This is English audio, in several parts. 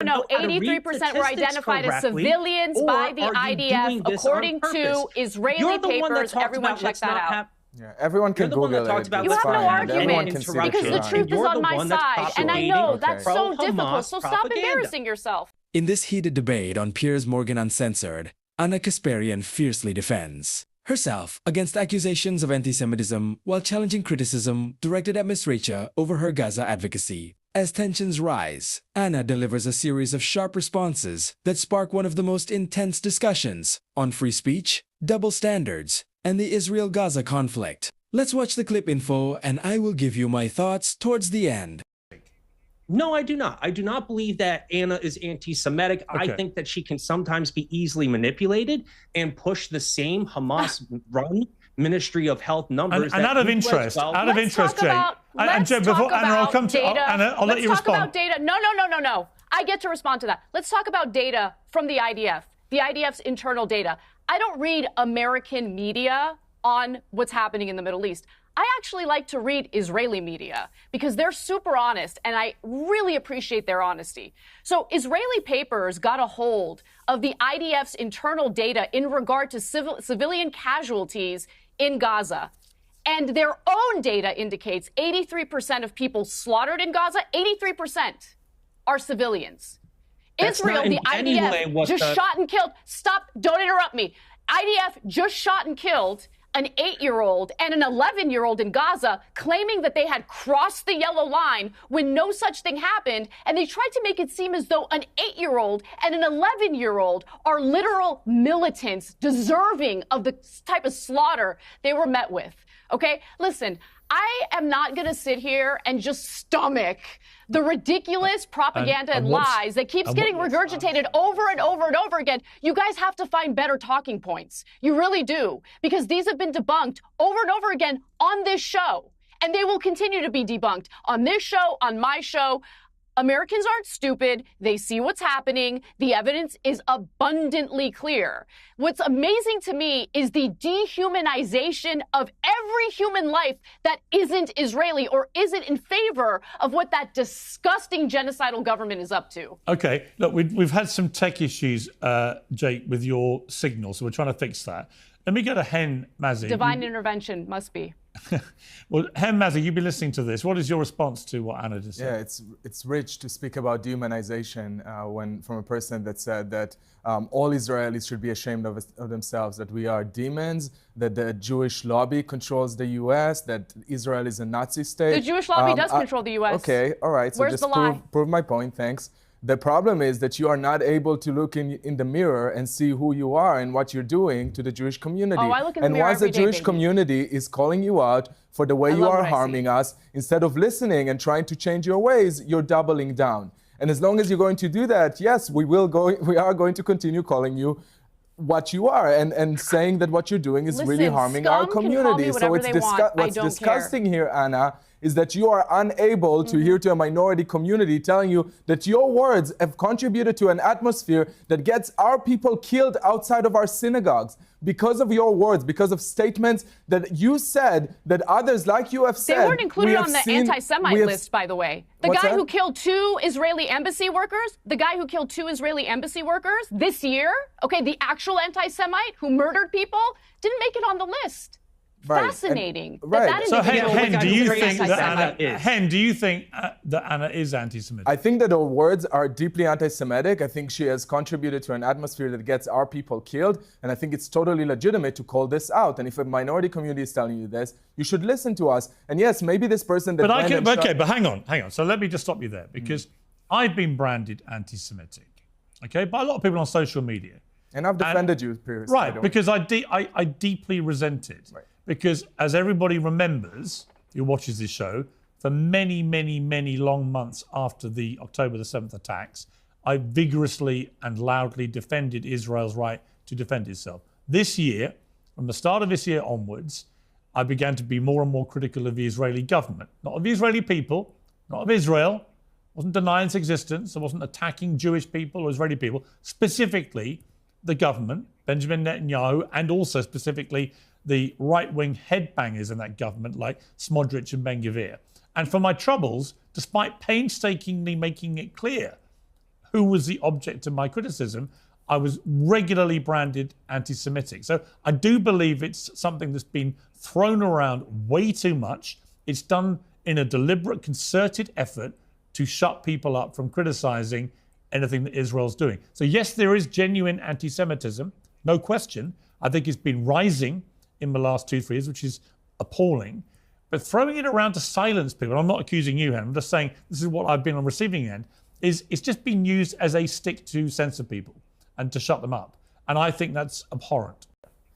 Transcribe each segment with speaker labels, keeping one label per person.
Speaker 1: No, 83% were identified as civilians by the IDF, according to Israeli papers. Everyone check that out.
Speaker 2: Yeah, everyone can Google it.
Speaker 1: You have no argument because the truth is on my side, and I know that's so difficult. So stop embarrassing yourself.
Speaker 3: In this heated debate on Piers Morgan Uncensored, Anna Kasparian fiercely defends herself against accusations of anti-Semitism while challenging criticism directed at Ms. Rachel over her Gaza advocacy. As tensions rise, Anna delivers a series of sharp responses that spark one of the most intense discussions on free speech, double standards, and the Israel-Gaza conflict. Let's watch the clip info and I will give you my thoughts towards the end.
Speaker 4: No, I do not. I do not believe that Anna is anti-Semitic. Okay. I think that she can sometimes be easily manipulated and push the same Hamas-run Ministry of Health numbers.
Speaker 5: And out of interest, Jay. And Jay, before Anna, I'll come to Anna. I'll let you respond.
Speaker 1: Let's talk about data. No. I get to respond to that. Let's talk about data from the IDF, the IDF's internal data. I don't read American media on what's happening in the Middle East. I actually like to read Israeli media because they're super honest, and I really appreciate their honesty. So Israeli papers got a hold of the IDF's internal data in regard to civilian casualties in Gaza. And their own data indicates 83% of people slaughtered in Gaza, 83% are civilians.
Speaker 4: That's
Speaker 1: Israel, the IDF, just shot and killed. Stop, don't interrupt me. IDF just shot and killed an 8-year-old and an 11-year-old in Gaza, claiming that they had crossed the yellow line when no such thing happened. And they tried to make it seem as though an 8-year-old and an 11-year-old are literal militants deserving of the type of slaughter they were met with. OK, listen, I am not going to sit here and just stomach the ridiculous propaganda and lies that keeps getting regurgitated over and over and over again. You guys have to find better talking points. You really do, because these have been debunked over and over again on this show, and they will continue to be debunked on this show, on my show. Americans aren't stupid. They see what's happening. The evidence is abundantly clear. What's amazing to me is the dehumanization of every human life that isn't Israeli or isn't in favor of what that disgusting genocidal government is up to.
Speaker 5: Okay, look, we've had some tech issues, Jake, with your signal, so we're trying to fix that. Let me go to Hen Mazzy.
Speaker 1: Divine intervention must be.
Speaker 5: Well, Hen Mazzy, you've been listening to this. What is your response to what Anna just said?
Speaker 2: Yeah, it's rich to speak about dehumanization from a person that said that all Israelis should be ashamed of themselves, that we are demons, that the Jewish lobby controls the U.S., that Israel is a Nazi state.
Speaker 1: The Jewish lobby does control the U.S.
Speaker 2: Okay, all right. So
Speaker 1: where's
Speaker 2: just
Speaker 1: the lie?
Speaker 2: Prove my point, thanks. The problem is that you are not able to look in the mirror and see who you are and what you're doing to the Jewish community.
Speaker 1: Oh, I look in the mirror
Speaker 2: once
Speaker 1: every
Speaker 2: the Jewish
Speaker 1: day,
Speaker 2: community is calling you out for the way you are harming us, instead of listening and trying to change your ways, you're doubling down. And as long as you're going to do that, yes, we are going to continue calling you what you are and saying that what you're doing is really harming our community. So what's disgusting here, Anna, is that you are unable to hear to a minority community telling you that your words have contributed to an atmosphere that gets our people killed outside of our synagogues because of your words, because of statements that you said that others like you have said.
Speaker 1: They weren't included on the anti-Semite list, by the way. The guy who killed 2 Israeli embassy workers, this year, okay, the actual anti-Semite who murdered people, didn't make it on the list.
Speaker 2: Right.
Speaker 1: Fascinating.
Speaker 2: Right.
Speaker 5: So, Hen, do you think that Anna is anti-Semitic?
Speaker 2: I think that her words are deeply anti-Semitic. I think she has contributed to an atmosphere that gets our people killed, and I think it's totally legitimate to call this out. And if a minority community is telling you this, you should listen to us. And yes, maybe this person that
Speaker 5: but hang on. So let me just stop you there, because I've been branded anti-Semitic, okay, by a lot of people on social media.
Speaker 2: And I've defended you, Piers.
Speaker 5: Right, because I deeply resent it. Right. Because as everybody remembers, who watches this show, for many, many, many long months after the October the 7th attacks, I vigorously and loudly defended Israel's right to defend itself. This year, from the start of this year onwards, I began to be more and more critical of the Israeli government. Not of the Israeli people, not of Israel. I wasn't denying its existence. I wasn't attacking Jewish people or Israeli people. Specifically, the government, Benjamin Netanyahu, and also specifically the right-wing headbangers in that government like Smotrich and Ben Gvir. And for my troubles, despite painstakingly making it clear who was the object of my criticism, I was regularly branded anti-Semitic. So I do believe it's something that's been thrown around way too much. It's done in a deliberate, concerted effort to shut people up from criticizing anything that Israel's doing. So yes, there is genuine anti-Semitism, no question. I think it's been rising in the last 2-3 years, which is appalling. But throwing it around to silence people, and I'm not accusing you, Hen, I'm just saying this is what I've been on the receiving end, is it's just been used as a stick to censor people and to shut them up. And I think that's abhorrent.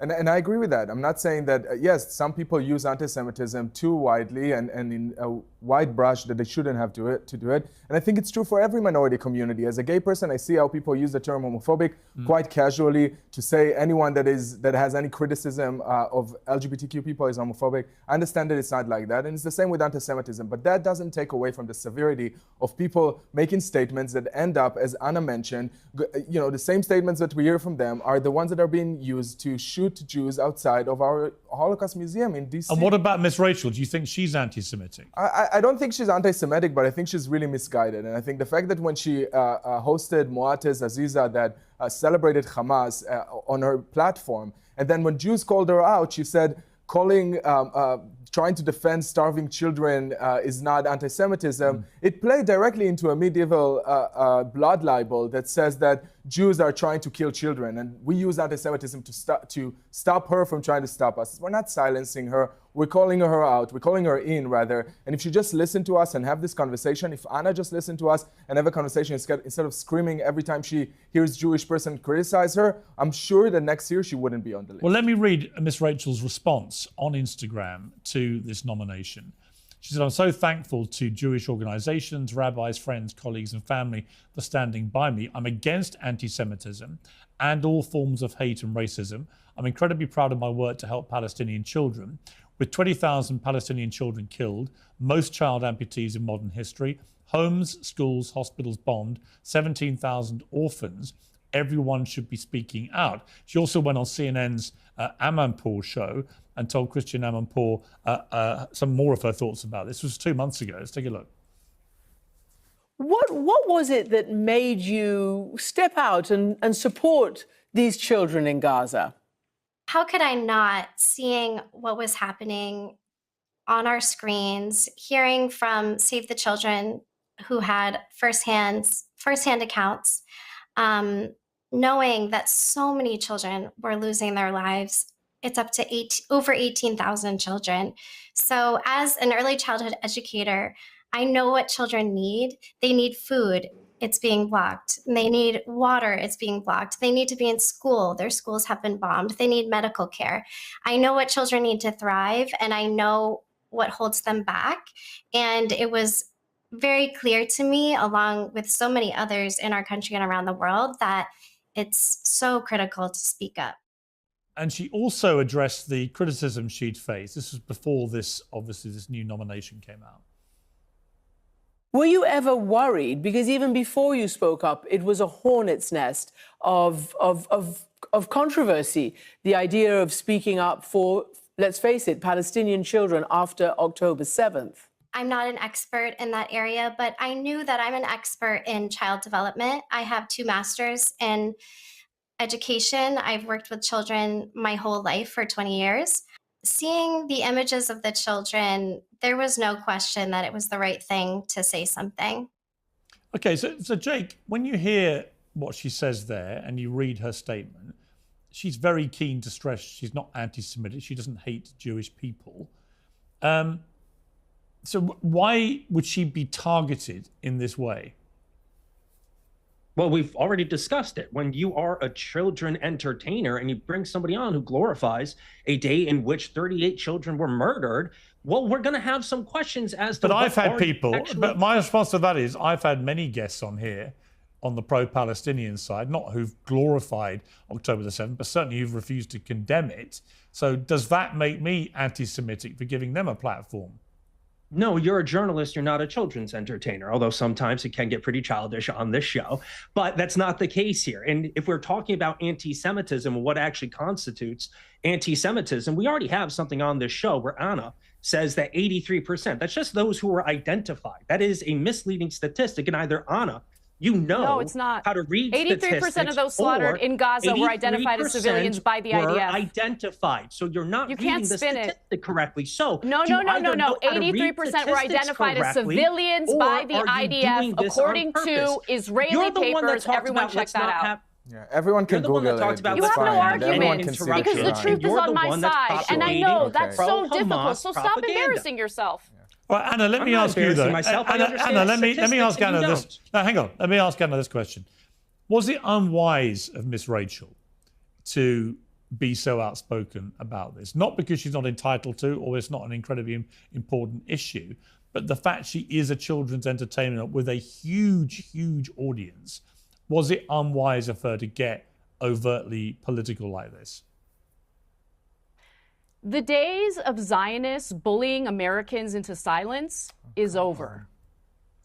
Speaker 2: And I agree with that. I'm not saying that, yes, some people use anti-Semitism too widely and in a wide brush that they shouldn't have to do it. And I think it's true for every minority community. As a gay person, I see how people use the term homophobic quite casually to say anyone that has any criticism of LGBTQ people is homophobic. I understand that it's not like that. And it's the same with anti-Semitism. But that doesn't take away from the severity of people making statements that end up, as Anna mentioned, the same statements that we hear from them are the ones that are being used to shoot Jews outside of our Holocaust Museum in DC.
Speaker 5: And what about Miss Rachel? Do you think she's anti-Semitic?
Speaker 2: I don't think she's anti-Semitic, but I think she's really misguided. And I think the fact that when she hosted Moatez Aziza that celebrated Hamas on her platform, and then when Jews called her out, she said trying to defend starving children is not anti-Semitism. It played directly into a medieval blood libel that says that Jews are trying to kill children, and we use anti-Semitism to stop her from trying to stop us. We're not silencing her. We're calling her out. We're calling her in, rather. And if she just listened to us and have this conversation, if Anna just listened to us and have a conversation instead of screaming every time she hears Jewish person criticize her, I'm sure that next year she wouldn't be on the list.
Speaker 5: Well, let me read Miss Rachel's response on Instagram to this nomination. She said, I'm so thankful to Jewish organizations, rabbis, friends, colleagues, and family for standing by me. I'm against anti-Semitism and all forms of hate and racism. I'm incredibly proud of my work to help Palestinian children. With 20,000 Palestinian children killed, most child amputees in modern history, homes, schools, hospitals bombed, 17,000 orphans, everyone should be speaking out. She also went on CNN's Amanpour show and told Christian Amanpour some more of her thoughts about this. This was 2 months ago. Let's take a look.
Speaker 6: What was it that made you step out and support these children in Gaza?
Speaker 7: How could I not, seeing what was happening on our screens, hearing from Save the Children who had firsthand accounts, knowing that so many children were losing their lives. It's up to over 18,000 children. So as an early childhood educator, I know what children need. They need food. It's being blocked. They need water. It's being blocked. They need to be in school. Their schools have been bombed. They need medical care. I know what children need to thrive, and I know what holds them back. And it was very clear to me, along with so many others in our country and around the world, that it's so critical to speak up.
Speaker 5: And she also addressed the criticism she'd faced. This was before this new nomination came out.
Speaker 6: Were you ever worried? Because even before you spoke up, it was a hornet's nest of controversy. The idea of speaking up for, let's face it, Palestinian children after October 7th.
Speaker 7: I'm not an expert in that area, but I knew that I'm an expert in child development. I have 2 masters in education. I've worked with children my whole life for 20 years. Seeing the images of the children, there was no question that it was the right thing to say something.
Speaker 5: Okay, so Jake, when you hear what she says there and you read her statement, she's very keen to stress she's not anti-Semitic. She doesn't hate Jewish people. So why would she be targeted in this way?
Speaker 4: Well, we've already discussed it. When you are a children entertainer and you bring somebody on who glorifies a day in which 38 children were murdered, well, we're going to have some questions as to.
Speaker 5: But I've had people. But my response to that is, I've had many guests on here, on the pro-Palestinian side, not who've glorified October the 7th, but certainly who've refused to condemn it. So does that make me anti-Semitic for giving them a platform?
Speaker 4: No, you're a journalist. You're not a children's entertainer, although sometimes it can get pretty childish on this show. But that's not the case here. And if we're talking about anti-Semitism and what actually constitutes anti-Semitism, we already have something on this show where Anna says that 83%, that's just those who were identified. That is a misleading statistic. And either Anna, You know
Speaker 1: No, it's not.
Speaker 4: how to read
Speaker 1: 83% of those slaughtered in Gaza were identified as civilians by the
Speaker 4: were
Speaker 1: IDF.
Speaker 4: identified. So you're not reading the statistic correctly. So
Speaker 1: no. 83% were identified as civilians by the IDF, according to Israeli papers. Everyone check that out.
Speaker 2: Yeah, everyone can Google it.
Speaker 1: You have no argument because the truth is on my side, and I know that's so difficult. So stop embarrassing yourself.
Speaker 5: All right, Anna, let me ask you though. Anna, let me ask Anna this. No, hang on. Let me ask Anna this question. Was it unwise of Miss Rachel to be so outspoken about this? Not because she's not entitled to, or it's not an incredibly important issue, but the fact she is a children's entertainer with a huge, huge audience. Was it unwise of her to get overtly political like this?
Speaker 1: The days of Zionists bullying Americans into silence is over.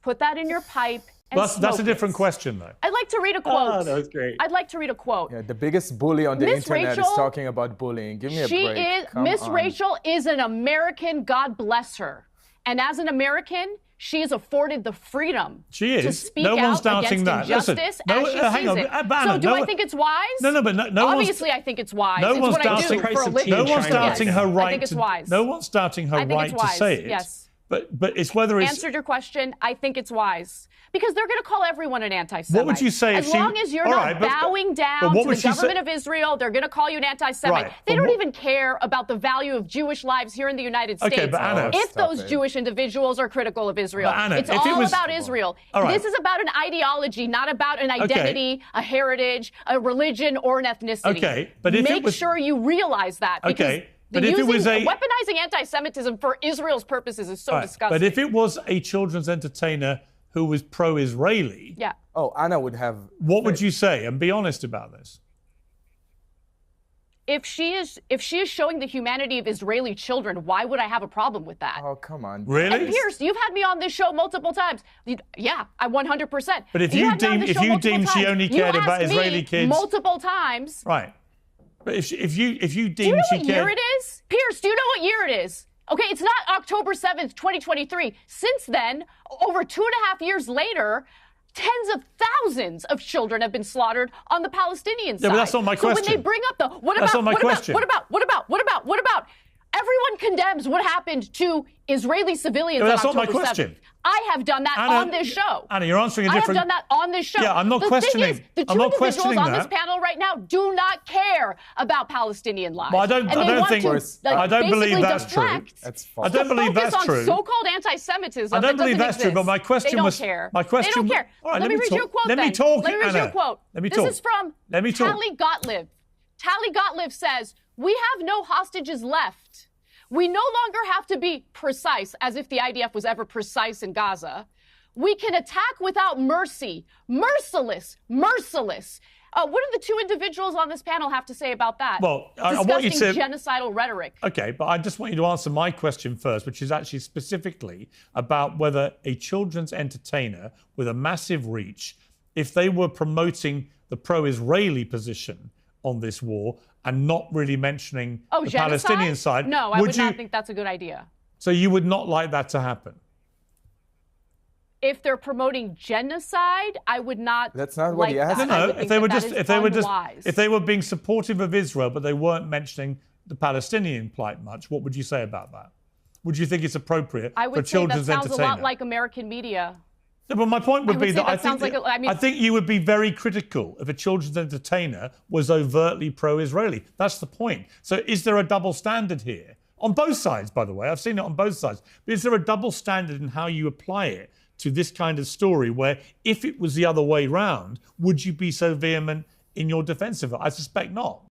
Speaker 1: Put that in your pipe and
Speaker 5: that's a different question, though.
Speaker 1: I'd like to read a quote.
Speaker 4: Oh, that was great.
Speaker 1: I'd like to read a quote.
Speaker 2: Yeah, the biggest bully on the internet is talking about bullying. Give me a break.
Speaker 1: Miss Rachel is an American, God bless her. And as an American, she is afforded the freedom to speak out against injustice as she sees it. So do I think it's wise?
Speaker 5: No.
Speaker 1: Obviously, I think it's wise.
Speaker 5: No one's
Speaker 1: doubting
Speaker 5: her right. I think it's wise. No one's doubting her right to say it.
Speaker 1: Yes.
Speaker 5: But it's whether it's...
Speaker 1: Answered your question, I think it's wise. Because they're going to call everyone an anti-Semite.
Speaker 5: What would you say
Speaker 1: as long as you're not bowing down to the government of Israel, they're going to call you an anti-Semite.
Speaker 5: Right.
Speaker 1: They don't even care about the value of Jewish lives here in the United States.
Speaker 5: Okay, but Anna,
Speaker 1: if those Jewish individuals are critical of Israel,
Speaker 5: Anna,
Speaker 1: it's all about Israel. Right. This is about an ideology, not about an identity, a heritage, a religion, or an ethnicity.
Speaker 5: Okay, but if
Speaker 1: Make sure you realize that.
Speaker 5: Okay. But if it was
Speaker 1: weaponizing anti-Semitism for Israel's purposes is so disgusting.
Speaker 5: But if it was a children's entertainer who was pro-Israeli,
Speaker 2: oh, Anna would have.
Speaker 5: What would you say? And be honest about this.
Speaker 1: If she is showing the humanity of Israeli children, why would I have a problem with that?
Speaker 2: Oh, come on.
Speaker 5: Really?
Speaker 1: And Piers, you've had me on this show multiple times. Yeah, I 100%.
Speaker 5: But if you deem she only cared about Israeli kids
Speaker 1: multiple times,
Speaker 5: right? But if you deem
Speaker 1: do you know
Speaker 5: she
Speaker 1: what
Speaker 5: cared...
Speaker 1: year it is? Piers, do you know what year it is? Okay, it's not October 7th, 2023. Since then, over 2.5 years later, tens of thousands of children have been slaughtered on the Palestinian side.
Speaker 5: Yeah, but that's not my question.
Speaker 1: So when they bring up what about? Everyone condemns what happened to Israeli civilians on October 7th. That's not my question. I have done that on this show.
Speaker 5: Anna, you're answering a different...
Speaker 1: I have done that on this show.
Speaker 5: Yeah, I'm not questioning.
Speaker 1: The two individuals on this panel right now do not care about Palestinian lives.
Speaker 5: Well, I don't believe that's true.
Speaker 2: That's
Speaker 5: false. I don't believe that's true.
Speaker 1: On so-called anti-Semitism.
Speaker 5: I don't believe that's true, but my question was...
Speaker 1: They don't care.
Speaker 5: My question...
Speaker 1: They don't care.
Speaker 5: All right,
Speaker 1: let me read you a quote
Speaker 5: Let me talk,
Speaker 1: Let me read you a quote.
Speaker 5: Let me talk.
Speaker 1: This is from Tali Gottlieb. Tali Gottlieb says, "We have no hostages left. We no longer have to be precise, as if the IDF was ever precise in Gaza. We can attack without mercy. Merciless. What do the two individuals on this panel have to say about that?
Speaker 5: Well, I want you to...
Speaker 1: genocidal rhetoric.
Speaker 5: Okay, but I just want you to answer my question first, which is actually specifically about whether a children's entertainer with a massive reach, if they were promoting the pro-Israeli position on this war and not really mentioning the
Speaker 1: genocide?
Speaker 5: Palestinian side...
Speaker 1: No, I would not think that's a good idea.
Speaker 5: So you would not like that to happen?
Speaker 1: If they're promoting genocide, I would not.
Speaker 2: That's not what he asked.
Speaker 5: No. If they were being supportive of Israel, but they weren't mentioning the Palestinian plight much, what would you say about that? Would you think it's appropriate for children's entertainment?
Speaker 1: I would say that sounds a lot like American media.
Speaker 5: No, but my point would be that I think you would be very critical if a children's entertainer was overtly pro-Israeli. That's the point. So is there a double standard here? On both sides, by the way. I've seen it on both sides. But is there a double standard in how you apply it to this kind of story where if it was the other way round, would you be so vehement in your defense of it? I suspect not.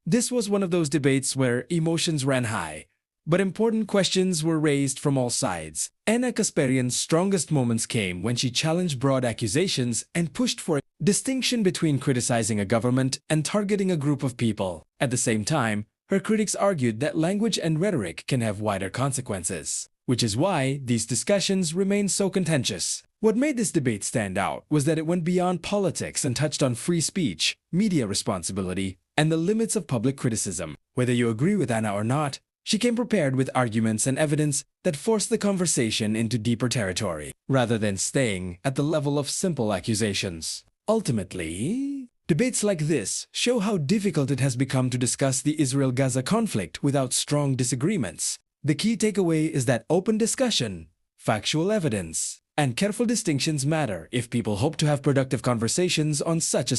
Speaker 3: This was one of those debates where emotions ran high, but important questions were raised from all sides. Anna Kasparian's strongest moments came when she challenged broad accusations and pushed for a distinction between criticizing a government and targeting a group of people. At the same time, her critics argued that language and rhetoric can have wider consequences, which is why these discussions remain so contentious. What made this debate stand out was that it went beyond politics and touched on free speech, media responsibility, and the limits of public criticism. Whether you agree with Anna or not, She came prepared with arguments and evidence that forced the conversation into deeper territory, rather than staying at the level of simple accusations. Ultimately, debates like this show how difficult it has become to discuss the Israel-Gaza conflict without strong disagreements. The key takeaway is that open discussion, factual evidence, and careful distinctions matter if people hope to have productive conversations on such a